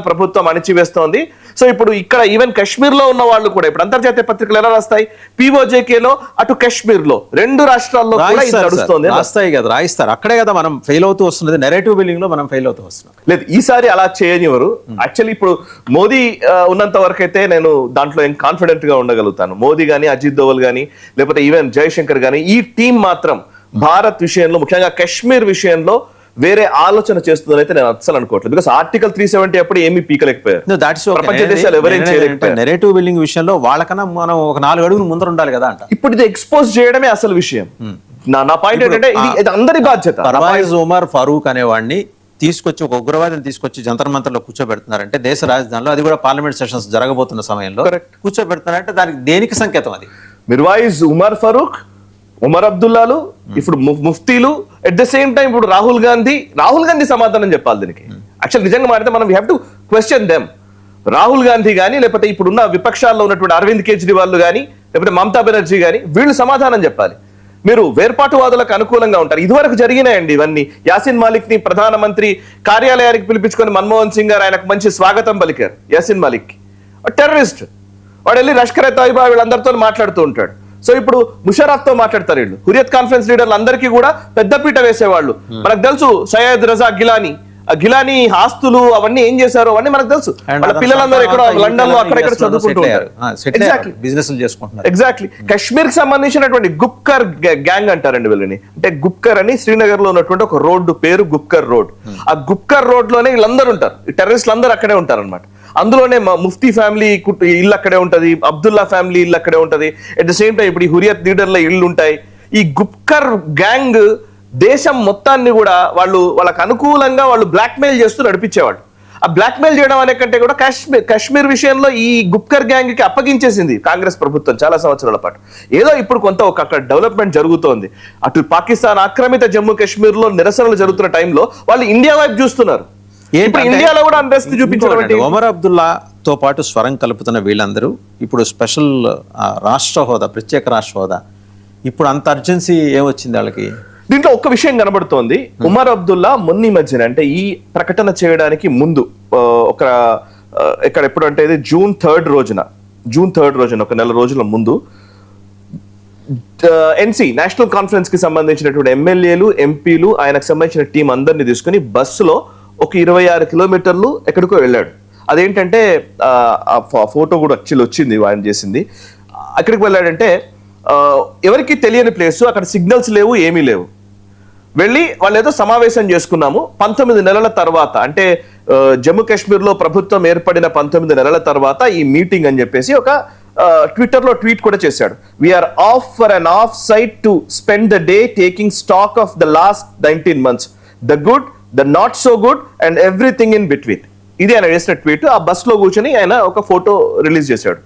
ప్రభుత్వం అణిచివేస్తోంది. సో ఇప్పుడు ఇక్కడ ఈవెన్ కశ్మీర్ లో ఉన్న వాళ్ళు కూడా ఇప్పుడు అంతర్జాతీయ పత్రికలు ఎలా రాస్తాయి, పీఓజేకేలో అటు కశ్మీర్ లో 2 రాష్ట్రాల్లో నడుస్తుంది. రాస్తాయి కదా, రాయిస్తారు. అక్కడే కదా మనం ఫెయిల్ అవుతూ వస్తున్నది, నెరేటివ్ బిల్డింగ్ లో మనం ఫెయిల్ అవుతూ వస్తున్నాం. లేదు, ఈసారి అలా చేయనివ్వరు. యాక్చువల్లీ ఇప్పుడు మోదీ ఉన్నంత వరకు అయితే నేను దాంట్లో ఏం కాన్ఫిడెంట్ గా ఉండగలుగుతాను. మోదీ గానీ, అజిత్ దోవల్ గానీ, లేకపోతే ఈవెన్ జయశంకర్ గానీ, ఈ టీం మాత్రం భారత్ విషయంలో, ముఖ్యంగా కశ్మీర్ విషయంలో వేరే ఆలోచన చేస్తుందని అయితే నేను అసలు అనుకోవట్లేదు. బికాస్ ఆర్టికల్ 370 అప్పుడు ఏమీ పీకలేకపోయారు. ప్రపంచ దేశాలు ఎవరేం చేయలేకపోయారు. నెరేటివ్ బిల్డింగ్ విషయంలో వాళ్ళకన్నా మనం ఒక 4 అడుగులు ముందర ఉండాలి కదా అంట. ఇప్పుడు ఇది ఎక్స్పోజ్ చేయడమే అసలు విషయం. నా పాయింట్ ఏంటంటే ఇది అందరి బాధ్యత. పర్వేజ్ ఉమర్ ఫరూక్ అనేవాడిని తీసుకొచ్చి, ఒక ఉగ్రవాదిని తీసుకొచ్చి జంతర్ మంతర్లో కూర్చోబెడుతున్నారంటే, దేశ రాజధానిలో, అది కూడా పార్లమెంట్ సెషన్స్ జరగబోతున్న సమయంలో కూర్చోబెడుతున్నారంటే దానికి దేనికి సంకేతం? అది మిర్వాయిజ్ ఉమర్ ఫరూక్, ఉమర్ అబ్దుల్లాలు, ఇప్పుడు ముఫ్తీలు, ఎట్ ద సేమ్ టైం ఇప్పుడు రాహుల్ గాంధీ సమాధానం చెప్పాలి దీనికి. యాక్చువల్ నిజంగా మాట్లాడితే మనం we have to question them. Rahul Gandhi కానీ, లేకపోతే ఇప్పుడున్న విపక్షాల్లో ఉన్నటువంటి అరవింద్ కేజ్రీవాల్ కానీ, లేకపోతే మమతా బెనర్జీ కానీ, వీళ్ళు సమాధానం చెప్పాలి. మీరు వేర్పాటువాదులకు అనుకూలంగా ఉంటారు. ఇదివరకు జరిగినాయండి ఇవన్నీ. యాసిన్ మాలిక్ ని ప్రధానమంత్రి కార్యాలయానికి పిలిపించుకొని మన్మోహన్ సింగ్ గారు ఆయనకు మంచి స్వాగతం పలికారు. యాసిన్ మాలిక్ టెర్రరిస్ట్, వాడు వెళ్ళి లష్కర్ ఎ తోయిబా వీళ్ళందరితో మాట్లాడుతూ ఉంటాడు. సో ఇప్పుడు ముషరఫ్ తో మాట్లాడతారు వీళ్ళు. హురియత్ కాన్ఫరెన్స్ లీడర్లు అందరికీ కూడా పెద్దపీట వేసేవాళ్ళు. మనకు తెలుసు సయ్యద్ రజా గిలానీ ఆస్తులు అవన్నీ ఏం చేశారు అవన్నీ మనకు తెలుసు. వాళ్ళ పిల్లలందరూ ఇక్కడ లండన్ లో అక్కడెక్కడ చదువుకుంటున్నారు. ఎగ్జాక్ట్లీ. కశ్మీర్ కి సంబంధించినటువంటి గుప్కర్ గ్యాంగ్ అంటారండి వీళ్ళని. అంటే గుప్కర్ అని శ్రీనగర్ లో ఉన్నటువంటి ఒక రోడ్డు పేరు గుప్కర్ రోడ్. ఆ గుప్కర్ రోడ్ లోనే వీళ్ళందరూ ఉంటారు. ఈ టెర్రరిస్టులు అందరూ అక్కడే ఉంటారు అనమాట. అందులోనే ముఫ్తీ ఫ్యామిలీ ఇల్లు అక్కడే ఉంటది, అబ్దుల్లా ఫ్యామిలీ ఇల్లు అక్కడే ఉంటది. అట్ ద సేమ్ టైం ఇప్పుడు ఈ హురియత్ లీడర్ల ఇళ్ళు ఉంటాయి. ఈ గుప్కర్ గ్యాంగ్ దేశం మొత్తాన్ని కూడా వాళ్ళకు అనుకూలంగా వాళ్ళు బ్లాక్మెయిల్ చేస్తూ నడిపించేవాళ్ళు. ఆ బ్లాక్మెయిల్ చేయడం అనే కంటే కూడా కశ్మీర్ విషయంలో ఈ గుప్కర్ గ్యాంగ్ కి అప్పగించేసింది కాంగ్రెస్ ప్రభుత్వం చాలా సంవత్సరాల పాటు. ఏదో ఇప్పుడు కొంత అక్కడ డెవలప్మెంట్ జరుగుతోంది. అటు పాకిస్తాన్ ఆక్రమిత జమ్మూ కాశ్మీర్ లో నిరసనలు జరుగుతున్న టైంలో వాళ్ళు ఇండియా వైపు చూస్తున్నారు. ఇండియాలో కూడా అండర్స్ట్ చూపించడం. ఒమర్ అబ్దుల్లా తో పాటు స్వరం కలుపుతున్న వీళ్ళందరూ ఇప్పుడు స్పెషల్ రాష్ట్ర హోదా, ప్రత్యేక రాష్ట్ర హోదా, ఇప్పుడు అంత అర్జెన్సీ ఏమొచ్చింది వాళ్ళకి? దీంట్లో ఒక్క విషయం కనబడుతోంది. ఉమర్ అబ్దుల్లా మొన్న మధ్యన, అంటే ఈ ప్రకటన చేయడానికి ముందు ఇక్కడ ఎప్పుడు అంటే ఇది జూన్ 3 రోజున ఒక నెల రోజుల ముందు ఎన్సీ నేషనల్ కాన్ఫరెన్స్ కి సంబంధించినటువంటి ఎమ్మెల్యేలు, ఎంపీలు, ఆయనకు సంబంధించిన టీం అందరినీ తీసుకుని బస్సులో ఒక 26 కిలోమీటర్లు ఎక్కడికో వెళ్ళాడు. అదేంటంటే ఫోటో కూడా వచ్చింది ఆయన చేసింది. అక్కడికి వెళ్ళాడంటే ఎవరికి తెలియని ప్లేస్, అక్కడ సిగ్నల్స్ లేవు, ఏమీ లేవు. వెళ్ళి వాళ్ళు ఏదో సమావేశం చేసుకున్నాము 19 నెలల తర్వాత, అంటే జమ్మూ కాశ్మీర్ లో ప్రభుత్వం ఏర్పడిన 19 నెలల తర్వాత ఈ మీటింగ్ అని చెప్పేసి ఒక ట్విట్టర్ లో ట్వీట్ కూడా చేశాడు. We're off for an off site to spend the day taking stock of the last 19 months, the good, the not so good and everything in between. ఇది ఆయన చేసిన ట్వీట్. ఆ బస్ లో కూర్చొని ఆయన ఒక ఫోటో రిలీజ్ చేశాడు.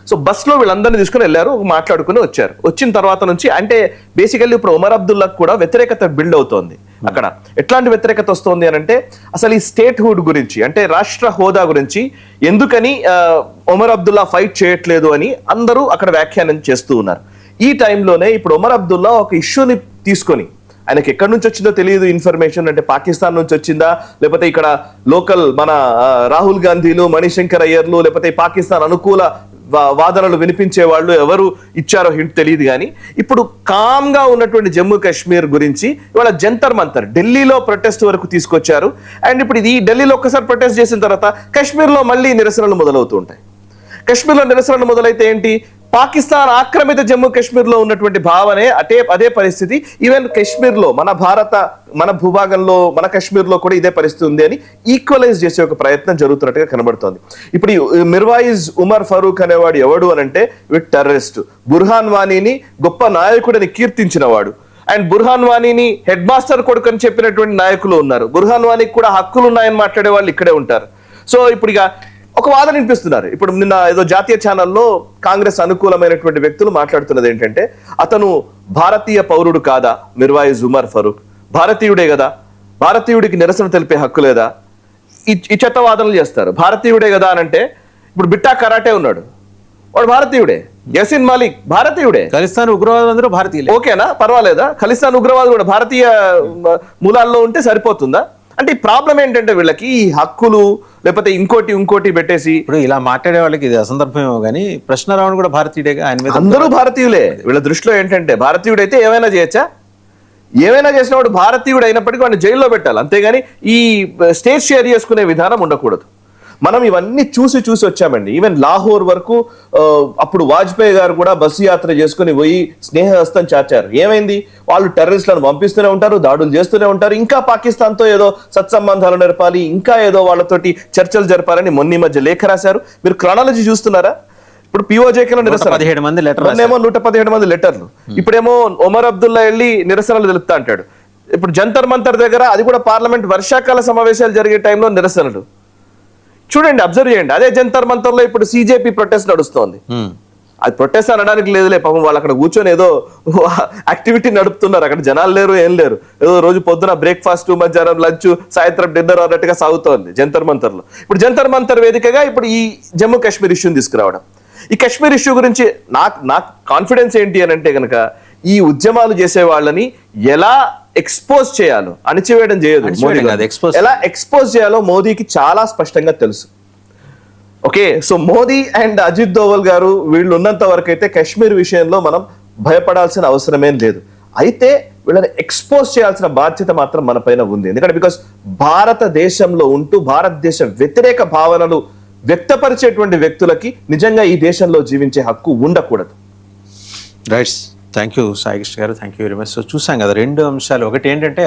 సో బస్ లో వీళ్ళందరినీ తీసుకుని వెళ్ళారు, మాట్లాడుకుని వచ్చారు. వచ్చిన తర్వాత నుంచి అంటే బేసికల్లీ ఇప్పుడు ఉమర్ అబ్దుల్లా కూడా వ్యతిరేకత బిల్డ్ అవుతోంది. అక్కడ ఎట్లాంటి వ్యతిరేకత వస్తుంది అని అంటే, అసలు ఈ స్టేట్ హుడ్ గురించి, అంటే రాష్ట్ర హోదా గురించి ఎందుకని ఉమర్ అబ్దుల్లా ఫైట్ చేయట్లేదు అని అందరూ అక్కడ వ్యాఖ్యానం చేస్తూ ఉన్నారు. ఈ టైంలోనే ఇప్పుడు ఉమర్ అబ్దుల్లా ఒక ఇష్యూని తీసుకొని, ఆయనకి ఎక్కడి నుంచి వచ్చిందో తెలియదు ఇన్ఫర్మేషన్, అంటే పాకిస్తాన్ నుంచి వచ్చిందా, లేకపోతే ఇక్కడ లోకల్ మన రాహుల్ గాంధీలు, మణిశంకర్ అయ్యర్లు, లేకపోతే పాకిస్తాన్ అనుకూల వాదనలు వినిపించే వాళ్ళు ఎవరు ఇచ్చారో హింట్ తెలియదు. కానీ ఇప్పుడు కామ్ గా ఉన్నటువంటి జమ్మూ కాశ్మీర్ గురించి ఇవాళ జంతర్ మంతర్ ఢిల్లీలో ప్రొటెస్ట్ వరకు తీసుకొచ్చారు. అండ్ ఇప్పుడు ఇది ఢిల్లీలో ఒక్కసారి ప్రొటెస్ట్ చేసిన తర్వాత కాశ్మీర్లో మళ్ళీ నిరసనలు మొదలవుతూ ఉంటాయి. కాశ్మీర్లో నిరసనలు మొదలైతే ఏంటి, పాకిస్తాన్ ఆక్రమిత జమ్మూ కాశ్మీర్ లో ఉన్నటువంటి భావనే అదే పరిస్థితి ఈవెన్ కాశ్మీర్ లో మన భూభాగంలో మన కాశ్మీర్ లో కూడా ఇదే పరిస్థితి ఉంది అని ఈక్వలైజ్ చేసే ఒక ప్రయత్నం జరుగుతున్నట్టుగా కనబడుతోంది. ఇప్పుడు మిర్వాయిజ్ ఉమర్ ఫరూక్ అనేవాడు ఎవడు అని అంటే టెర్రరిస్ట్. బుర్హాన్ వానీని గొప్ప నాయకుడిని కీర్తించిన వాడు. అండ్ బుర్హాన్ వానీని హెడ్ మాస్టర్ కొడుకు అని చెప్పినటువంటి నాయకులు ఉన్నారు. బుర్హాన్ వానీకి కూడా హక్కులు ఉన్నాయని మాట్లాడే వాళ్ళు ఇక్కడే ఉంటారు. సో ఇప్పుడు ఇక ఒక వాదన వినిపిస్తున్నారు. ఇప్పుడు నిన్న ఏదో జాతీయ ఛానల్లో కాంగ్రెస్ అనుకూలమైనటువంటి వ్యక్తులు మాట్లాడుతున్నది ఏంటంటే, అతను భారతీయ పౌరుడు కాదా మిర్వాయిజ్ ఉమర్ ఫరూక్? భారతీయుడే కదా, భారతీయుడికి నిరసన తెలిపే హక్కు లేదా? ఈ చెత్త వాదనలు చేస్తారు. భారతీయుడే కదా అని అంటే, ఇప్పుడు బిట్టా కరాటే ఉన్నాడు, వాడు భారతీయుడే. యసిన్ మాలిక్ భారతీయుడే. ఖలిస్తాన్ ఉగ్రవాదులు అందరూ భారతీయులే. ఓకేనా, పర్వాలేదా? ఖలిస్తాన్ ఉగ్రవాదు కూడా భారతీయ మూలాల్లో ఉంటే సరిపోతుందా? అంటే ఈ ప్రాబ్లం ఏంటంటే వీళ్ళకి ఈ హక్కులు లేకపోతే ఇంకోటి పెట్టేసి ఇప్పుడు ఇలా మాట్లాడే వాళ్ళకి ఇది అసందర్భమేమో కానీ ప్రశ్నరావుని కూడా భారతీయుడేగా, ఆయన మీద అందరూ భారతీయులే. వీళ్ళ దృష్టిలో ఏంటంటే భారతీయుడైతే ఏమైనా చేయొచ్చా, ఏమైనా చేసిన వాడు భారతీయుడు అయినప్పటికీ వాడిని జైల్లో పెట్టాలి, అంతేగాని ఈ స్టేట్ షేర్ చేసుకునే విధానం ఉండకూడదు. మనం ఇవన్నీ చూసి వచ్చామండి. ఈవెన్ లాహోర్ వరకు అప్పుడు వాజ్పేయి గారు కూడా బస్సు యాత్ర చేసుకుని పోయి స్నేహహస్తం చాచారు. ఏమైంది, వాళ్ళు టెర్రరిస్టులను పంపిస్తూనే ఉంటారు, దాడులు చేస్తూనే ఉంటారు, ఇంకా పాకిస్తాన్తో ఏదో సత్సంబంధాలు నెరపాలి, ఇంకా ఏదో వాళ్ళతోటి చర్చలు జరపాలని మొన్న మధ్య లేఖ రాశారు. మీరు క్రానాలజీ చూస్తున్నారా? ఇప్పుడు పిఓజేకేలో నిరసన 117 మంది లెటర్, ఏమో 117 మంది లెటర్లు, ఇప్పుడేమో ఒమర్ అబ్దుల్లా వెళ్ళి నిరసనలు తెలుపుతా అంటాడు. ఇప్పుడు జంతర్ మంతర్ దగ్గర, అది కూడా పార్లమెంట్ వర్షాకాల సమావేశాలు జరిగే టైంలో నిరసనలు. చూడండి, అబ్జర్వ్ చేయండి. అదే జంతర్ మంతర్ లో ఇప్పుడు సిజేపీ ప్రొటెస్ట్ నడుస్తోంది. అది ప్రొటెస్ట్ అనడానికి లేదులే, పాపం వాళ్ళు అక్కడ కూర్చొని ఏదో యాక్టివిటీ నడుపుతున్నారు. అక్కడ జనాలు లేరు, ఏం లేరు, ఏదో రోజు పొద్దున బ్రేక్ఫాస్ట్, మధ్యాహ్నం లంచ్, సాయంత్రం డిన్నర్ అన్నట్టుగా సాగుతోంది జంతర్ మంతర్ లో. ఇప్పుడు జంతర్ మంతర్ వేదికగా ఇప్పుడు ఈ జమ్మూ కాశ్మీర్ ఇష్యూని తీసుకురావడం. ఈ కాశ్మీర్ ఇష్యూ గురించి నాకు కాన్ఫిడెన్స్ ఏంటి అని అంటే కనుక, ఈ ఉద్యమాలు చేసే వాళ్ళని ఎలా ఎక్స్పోజ్ చేయాలో, అణిచివేయడం చేయదు మోదీ గారు. ఎలా ఎక్స్పోజ్ చేయాలో మోదీకి చాలా స్పష్టంగా తెలుసు. Okay, so Modi and Ajit Doval గారు వీళ్ళు ఉన్నంత వరకు అయితే కాశ్మీర్ విషయంలో మనం భయపడాల్సిన అవసరమేం లేదు. అయితే వీళ్ళని ఎక్స్పోజ్ చేయాల్సిన బాధ్యత మాత్రం మన పైన ఉంది. ఎందుకంటే బికాస్ భారతదేశంలో ఉంటూ భారతదేశ వ్యతిరేక భావనలు వ్యక్తపరిచేటువంటి వ్యక్తులకి నిజంగా ఈ దేశంలో జీవించే హక్కు ఉండకూడదు. Rights. Thank you Sai Krishna garu, thank you very much. So చూసాం కదా 2 అంశాలు. ఒకటి ఏంటంటే